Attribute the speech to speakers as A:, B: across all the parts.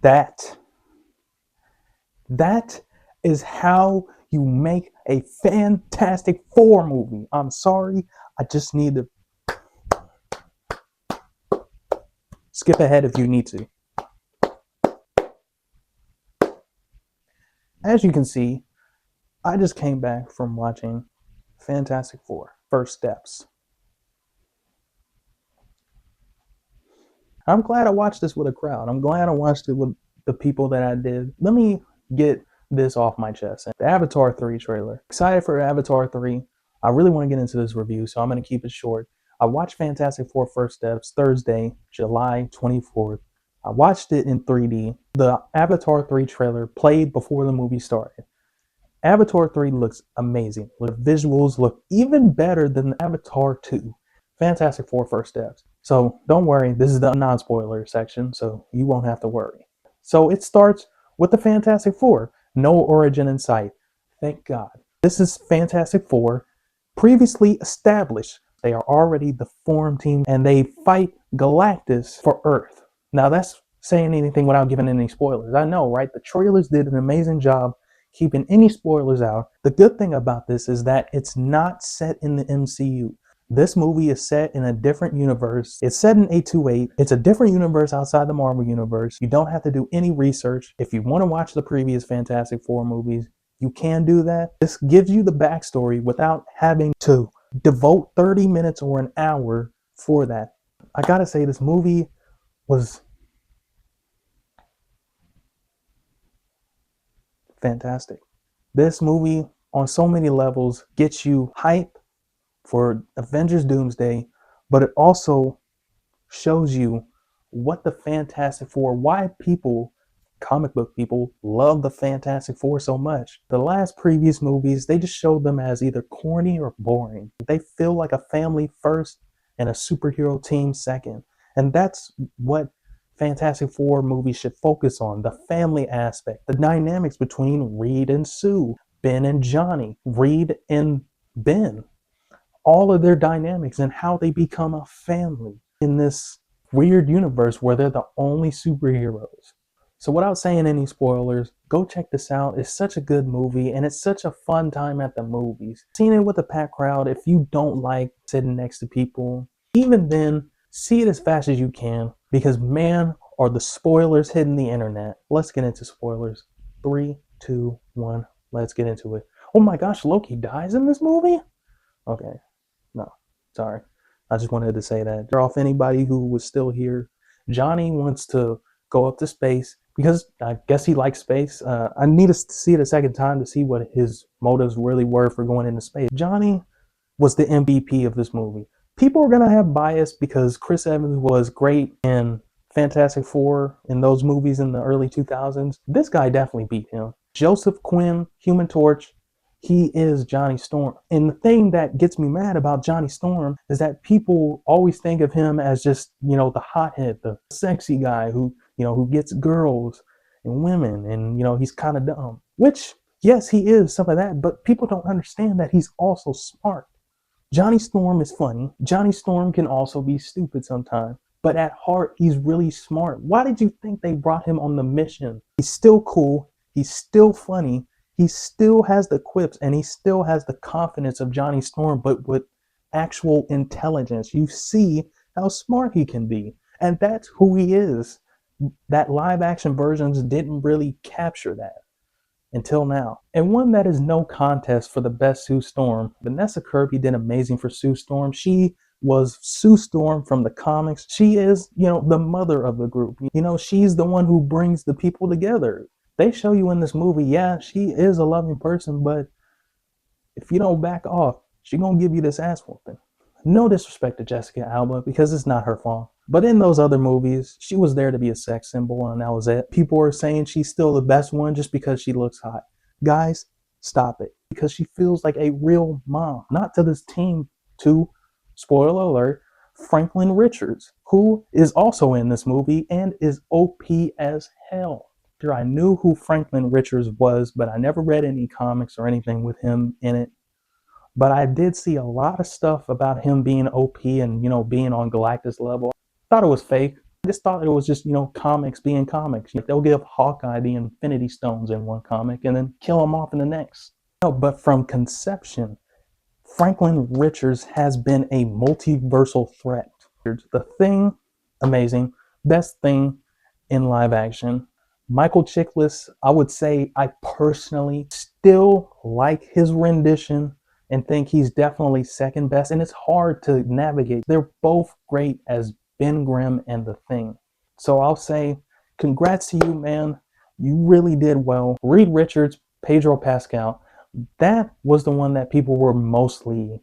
A: That that is how you make a Fantastic Four movie. I'm sorry, I just need to skip ahead if you need to. As you can see, I just came back from watching Fantastic Four First Steps. I'm glad I watched this with a crowd. I'm glad I watched it with the people that I did. Let me get this off my chest. The Avatar 3 trailer. Excited for Avatar 3. I really want to get into this review, so I'm going to keep it short. I watched Fantastic Four First Steps Thursday, July 24th. I watched it in 3D. The Avatar 3 trailer played before the movie started. Avatar 3 looks amazing. The visuals look even better than Avatar 2. Fantastic Four First Steps. So don't worry, this is the non-spoiler section, so you won't have to worry. So it starts with the Fantastic Four. No origin in sight. Thank God. This is Fantastic Four, previously established. They are already the form team, and they fight Galactus for Earth. Now that's saying anything without giving any spoilers. I know, right? The trailers did an amazing job keeping any spoilers out. The good thing about this is that it's not set in the MCU. This movie is set in a different universe. It's set in 828. It's a different universe outside the Marvel universe. You don't have to do any research. If you want to watch the previous Fantastic Four movies, you can do that. This gives you the backstory without having to devote 30 minutes or an hour for that. I gotta say, this movie was fantastic. This movie, on so many levels, gets you hype for Avengers Doomsday, but it also shows you what the Fantastic Four, why people, comic book people, love the Fantastic Four so much. The last previous movies, they just showed them as either corny or boring. They feel like a family first and a superhero team second. And that's what Fantastic Four movies should focus on, the family aspect, the dynamics between Reed and Sue, Ben and Johnny, Reed and Ben, all of their dynamics and how they become a family in this weird universe where they're the only superheroes. So without saying any spoilers, go check this out. It's such a good movie and it's such a fun time at the movies. Seeing it with a packed crowd, if you don't like sitting next to people, even then, see it as fast as you can, because man, are the spoilers hitting the internet. Let's get into spoilers. 3, 2, 1, let's get into it. Oh my gosh, Loki dies in this movie? Okay. No, sorry. I just wanted to say that. Off anybody who was still here. Johnny wants to go up to space because I guess he likes space. I need to see it a second time to see what his motives really were for going into space. Johnny was the MVP of this movie. People are going to have bias because Chris Evans was great in Fantastic Four in those movies in the early 2000s. This guy definitely beat him. Joseph Quinn, Human Torch, he is Johnny Storm. And the thing that gets me mad about Johnny Storm is that people always think of him as just, the hothead, the sexy guy who gets girls and women, and, he's kind of dumb. Which, yes, he is some of that, but people don't understand that he's also smart. Johnny Storm is funny. Johnny Storm can also be stupid sometimes. But at heart, he's really smart. Why did you think they brought him on the mission? He's still cool. He's still funny. He still has the quips and he still has the confidence of Johnny Storm, but with actual intelligence. You see how smart he can be. And that's who he is. That live action versions didn't really capture that until now. And one that is no contest for the best Sue Storm. Vanessa Kirby did amazing for Sue Storm. She was Sue Storm from the comics. She is, the mother of the group. She's the one who brings the people together. They show you in this movie, yeah, she is a loving person, but if you don't back off, she's gonna give you this ass whooping. No disrespect to Jessica Alba, because it's not her fault. But in those other movies, she was there to be a sex symbol, and that was it. People are saying she's still the best one just because she looks hot. Guys, stop it. Because she feels like a real mom. Not to this team, to, spoiler alert, Franklin Richards, who is also in this movie and is OP as hell. I knew who Franklin Richards was, but I never read any comics or anything with him in it. But I did see a lot of stuff about him being OP and, being on Galactus level. I thought it was fake. I just thought it was just, comics being comics. They'll give Hawkeye the Infinity Stones in one comic and then kill him off in the next. No, but from conception, Franklin Richards has been a multiversal threat. The Thing, amazing. Best Thing in live action. Michael Chiklis, I would say I personally still like his rendition and think he's definitely second best. And it's hard to navigate. They're both great as Ben Grimm and The Thing. So I'll say congrats to you, man. You really did well. Reed Richards, Pedro Pascal, that was the one that people were mostly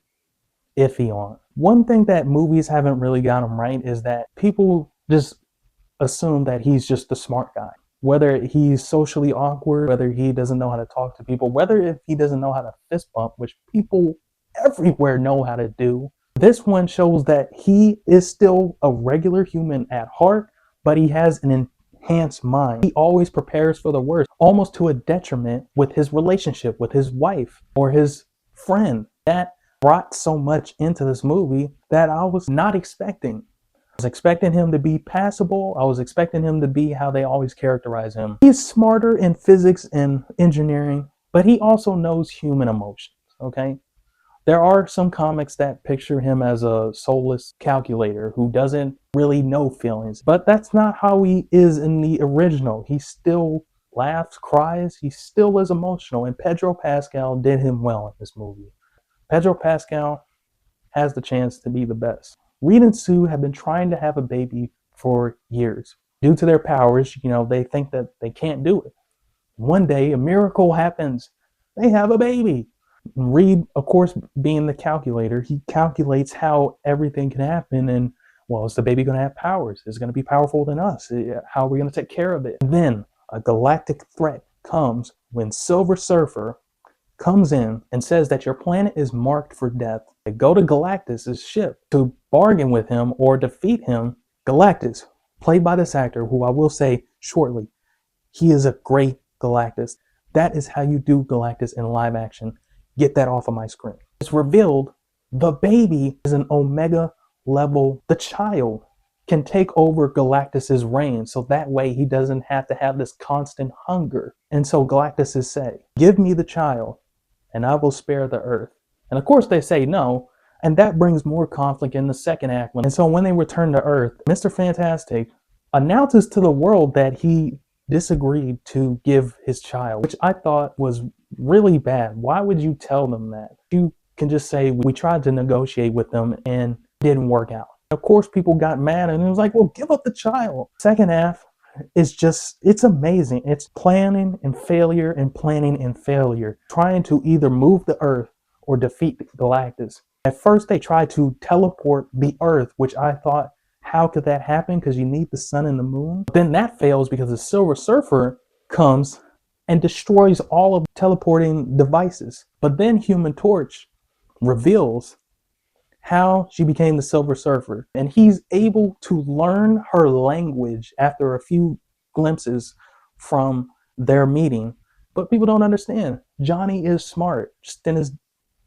A: iffy on. One thing that movies haven't really gotten right is that people just assume that he's just the smart guy. Whether he's socially awkward, whether he doesn't know how to talk to people, whether if he doesn't know how to fist bump, which people everywhere know how to do. This one shows that he is still a regular human at heart, but he has an enhanced mind. He always prepares for the worst, almost to a detriment with his relationship with his wife or his friend. That brought so much into this movie that I was not expecting. I was expecting him to be passable. I was expecting him to be how they always characterize him. He's smarter in physics and engineering, but he also knows human emotions, okay? There are some comics that picture him as a soulless calculator who doesn't really know feelings, but that's not how he is in the original. He still laughs, cries, he still is emotional, and Pedro Pascal did him well in this movie. Pedro Pascal has the chance to be the best. Reed and Sue have been trying to have a baby for years. Due to their powers, they think that they can't do it. One day, a miracle happens. They have a baby. Reed, of course, being the calculator, he calculates how everything can happen. And, well, is the baby going to have powers? Is it going to be powerful than us? How are we going to take care of it? And then a galactic threat comes when Silver Surfer comes in and says that your planet is marked for death. They go to Galactus' ship to bargain with him or defeat him. Galactus, played by this actor, who I will say shortly, he is a great Galactus. That is how you do Galactus in live action. Get that off of my screen. It's revealed the baby is an Omega level. The child can take over Galactus's reign, so that way he doesn't have to have this constant hunger. And so Galactus is saying, give me the child and I will spare the earth. And of course they say no, and that brings more conflict in the second act. And so when they return to Earth, Mr. Fantastic announces to the world that he disagreed to give his child, which I thought was really bad. Why would you tell them that? You can just say, we tried to negotiate with them and it didn't work out. Of course, people got mad and it was like, well, give up the child. Second half is just, it's amazing. It's planning and failure and planning and failure, trying to either move the Earth or defeat Galactus. At first, they tried to teleport the Earth, which I thought, how could that happen? Because you need the sun and the moon. But then that fails because the Silver Surfer comes and destroys all of the teleporting devices. But then Human Torch reveals how she became the Silver Surfer. And he's able to learn her language after a few glimpses from their meeting. But people don't understand. Johnny is smart, just in his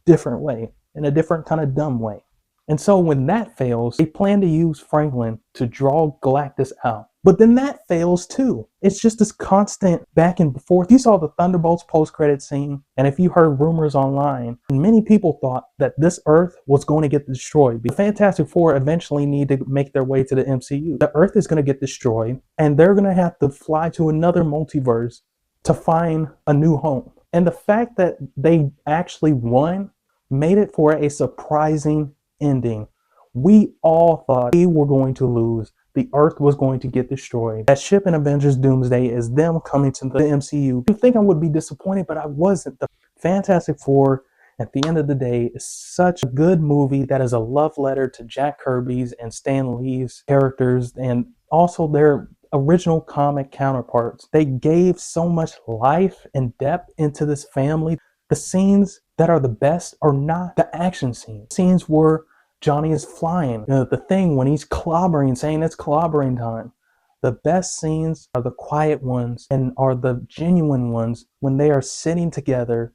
A: different way, in a different kind of dumb way. And so when that fails, they plan to use Franklin to draw Galactus out. But then that fails too. It's just this constant back and forth. You saw the Thunderbolts post-credit scene, and if you heard rumors online, many people thought that this Earth was going to get destroyed. The Fantastic Four eventually need to make their way to the MCU. The Earth is going to get destroyed, and they're going to have to fly to another multiverse to find a new home. And the fact that they actually won made it for a surprising ending. We all thought we were going to lose. The Earth was going to get destroyed. That ship in Avengers Doomsday is them coming to the MCU. You think I would be disappointed, but I wasn't. The Fantastic Four, at the end of the day, is such a good movie that is a love letter to Jack Kirby's and Stan Lee's characters and also their original comic counterparts. They gave so much life and depth into this family. The scenes that are the best are not the action scenes. Scenes where Johnny is flying, the Thing when he's clobbering, saying it's clobbering time. The best scenes are the quiet ones and are the genuine ones when they are sitting together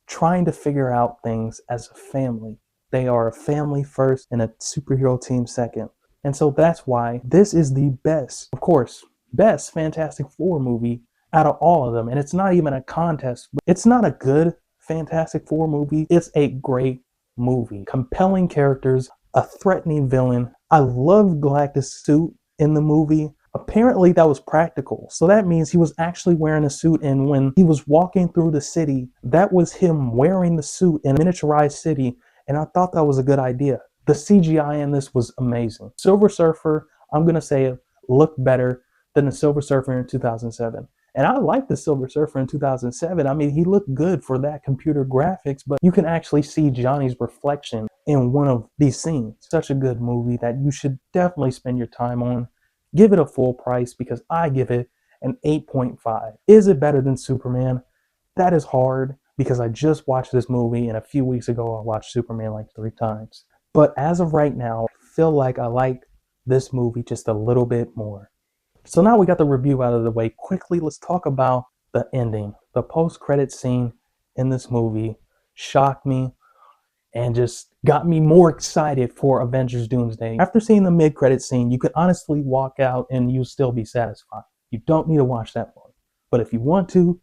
A: trying to figure out things as a family. They are a family first and a superhero team second. And so that's why this is the best, of course, best Fantastic Four movie out of all of them. And it's not even a contest. It's not a good Fantastic Four movie. It's a great movie. Compelling characters, a threatening villain. I love Galactus' suit in the movie. Apparently that was practical. So that means he was actually wearing a suit, and when he was walking through the city, that was him wearing the suit in a miniaturized city, and I thought that was a good idea. The CGI in this was amazing. Silver Surfer, I'm going to say it looked better than the Silver Surfer in 2007. And I like the Silver Surfer in 2007. I mean, he looked good for that computer graphics, but you can actually see Johnny's reflection in one of these scenes. Such a good movie that you should definitely spend your time on. Give it a full price because I give it an 8.5. Is it better than Superman? That is hard because I just watched this movie, and a few weeks ago I watched Superman like 3 times. But as of right now, I feel like I like this movie just a little bit more. So now we got the review out of the way. Quickly, let's talk about the ending. The post-credit scene in this movie shocked me and just got me more excited for Avengers Doomsday. After seeing the mid-credit scene, you could honestly walk out and you'll still be satisfied. You don't need to watch that one. But if you want to,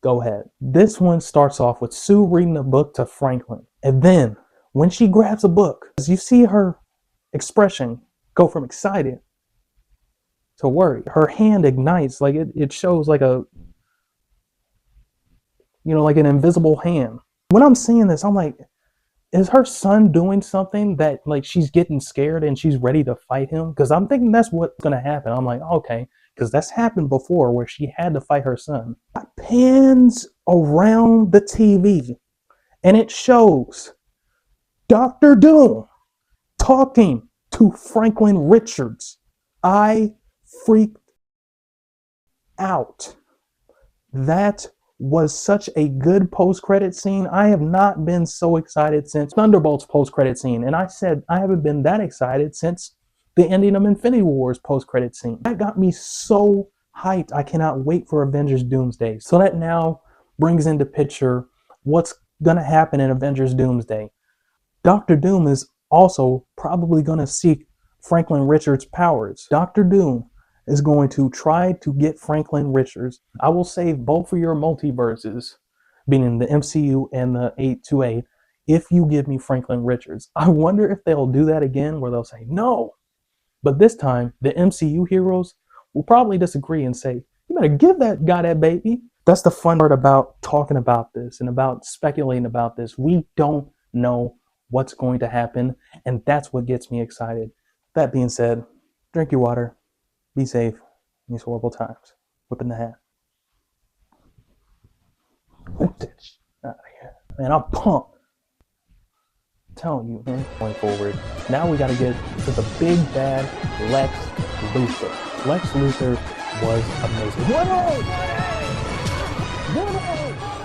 A: go ahead. This one starts off with Sue reading a book to Franklin. And then, when she grabs a book, you see her expression go from excited to worry. Her hand ignites, like it shows like a, like an invisible hand. When I'm seeing this, I'm like, is her son doing something that like she's getting scared and she's ready to fight him? Because I'm thinking that's what's going to happen. I'm like, okay, because that's happened before where she had to fight her son. It pans around the TV and it shows Dr. Doom talking to Franklin Richards. I freaked out. That was such a good post-credit scene. I have not been so excited since Thunderbolt's post-credit scene. And I said I haven't been that excited since the ending of Infinity War's post-credit scene. That got me so hyped. I cannot wait for Avengers Doomsday. So that now brings into picture what's going to happen in Avengers Doomsday. Dr. Doom is also probably going to seek Franklin Richards' powers. Dr. Doom is going to try to get Franklin Richards. I will save both of your multiverses, meaning the MCU and the 828, if you give me Franklin Richards. I wonder if they'll do that again, where they'll say no. But this time, the MCU heroes will probably disagree and say, you better give that guy that baby. That's the fun part about talking about this and about speculating about this. We don't know what's going to happen, and that's what gets me excited. That being said, drink your water. Be safe in these horrible times. Whipping the hat. Out of here. Man, I'm pumped. I'm telling you, man. Going forward. Now we gotta get to the big bad Lex Luthor. Lex Luthor was amazing. Whoa! Whoa!